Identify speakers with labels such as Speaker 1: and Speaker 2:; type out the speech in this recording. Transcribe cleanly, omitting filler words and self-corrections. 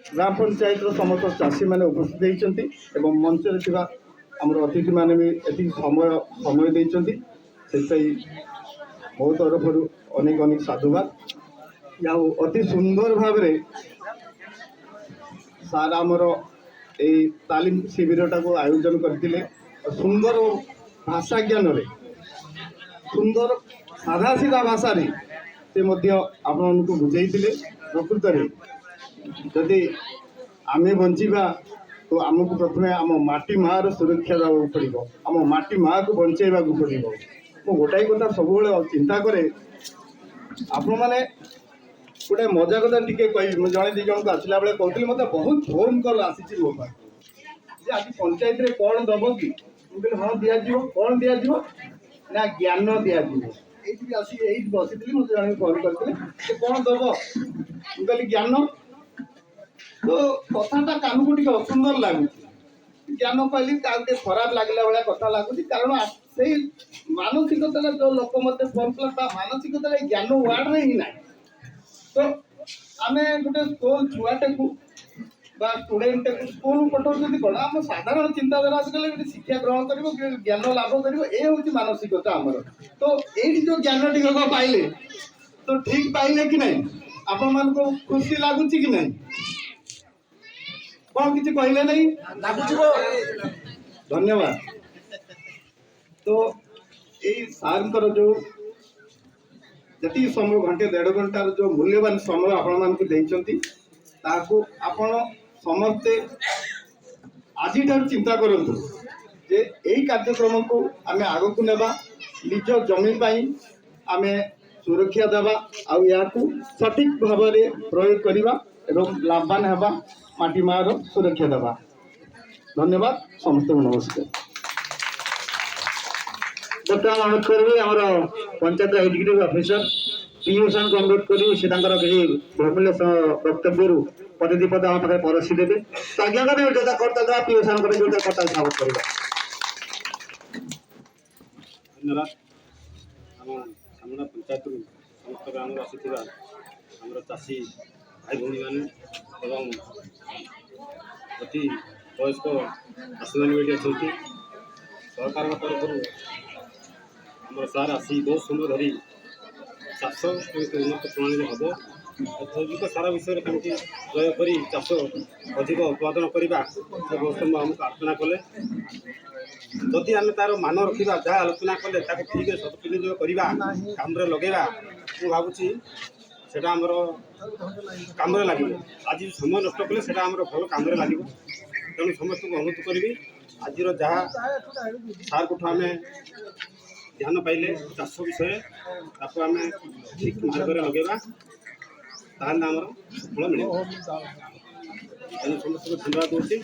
Speaker 1: ग्राम पंचायत समस्त चाषी मैंने उपस्थित होती मंच आमर अतिथि मैंने भी ये समय समय देते मो तरफ अनेक अनेक साधुवाद या अति सुंदर भाव सार आमर ये तालीम शिविरटा को आयोजन करते सुंदर भाषा ज्ञान रे सुंदर साधा सीधा भाषा से आपण को बुझे प्रकृत में जदि आमे बंचा तो आमको प्रथम आम माटी मार सुरक्षा देवाक पड़ो आम माटी माँ को बंचेवा पड़ो मु गोटाए कथा सब चिंता करे आपण मैंने गोटे मजा कथा टी कह जड़े दी जन को आसला बेले कहते मत बहुत फोन कल आसी मो पास आज पंचायत रे कौन दब कि मुझे हाँ दिज्व कौन दिज्व ना ज्ञान दिज्व ये आसी बसी मुझे जन फोन करते कौन दब मुझे ज्ञान तो कथाटा कान को असुंदर लगुच ज्ञान कहली खराब लगला भाया कथा लगुच कारण से मानसिकता जो लोक मत फोन कला मानसिकता ज्ञान वार्ड में ही ना तो आम गोटे स्कूल छुआटे को स्टूडेंट को स्कूल पठाऊँ कौन आम साधारण चिंताधारा गोटे शिक्षा ग्रहण कर ज्ञान लाभ कर हूँ मानसिकता आमर तो ये जो ज्ञान टिक पाइले तो ठीक पाइले कि नहीं आपण मान को खुशी लगुच कि नहीं कौन किसी कहले नहीं धन्यवाद तो यही सार जो जी समय घंटे 1.5 घंटार जो मूल्यवान समय आपण मान को आपण समस्ते आज चिंता करूँ जे यही कार्यक्रम को आम आग को नेबा निज जमी आम सुरक्षा देवा को सठिक भाव में प्रयोग करवा एवं लाभवान होगा माटी मार सुरक्षा देवा धन्यवाद समस्त नमस्कार
Speaker 2: बर्तमान अनुरोध करी आम पंचायत एग्जीक्यूटिव ऑफिसर पीयूषण को अनुरोध कर किसी बहुमूल्य वक्तव्य प्रतिपद आम पाखे परसी देवे तो आज्ञा जोटा कर्ता पीयूषण जोटा कर्ता स्वागत कर
Speaker 3: धन्यवाद आम पंचायत समस्त ग्राम आसी चाषी भाई भौणी मैंने अति वयस्क आसी मैंने अच्छा सरकार तरफ आम सार आसी बहुत समय धरी चाष उन्नत प्रणाली हम जैविक सार विषय कमी प्रयोग कर चाष अधिक उत्पादन करने से बहुत समय आमको आलोचना कले जदि आम तार मान रखा जहाँ आलोचना कले ठीक सदुपयोग करवा काम लगेगा मुझे भावुँ सेटा आमर काम लगे आज समय नष्ट कले से भल काम लगे तेणु समस्त को अनुरोध करी आज जहाँ सार को आम ध्यान पाइले चाष विषय आम ठीक मार्ग में लगेगा ताल सफल मिले तेणु समस्त को धन्यवाद दूसरी।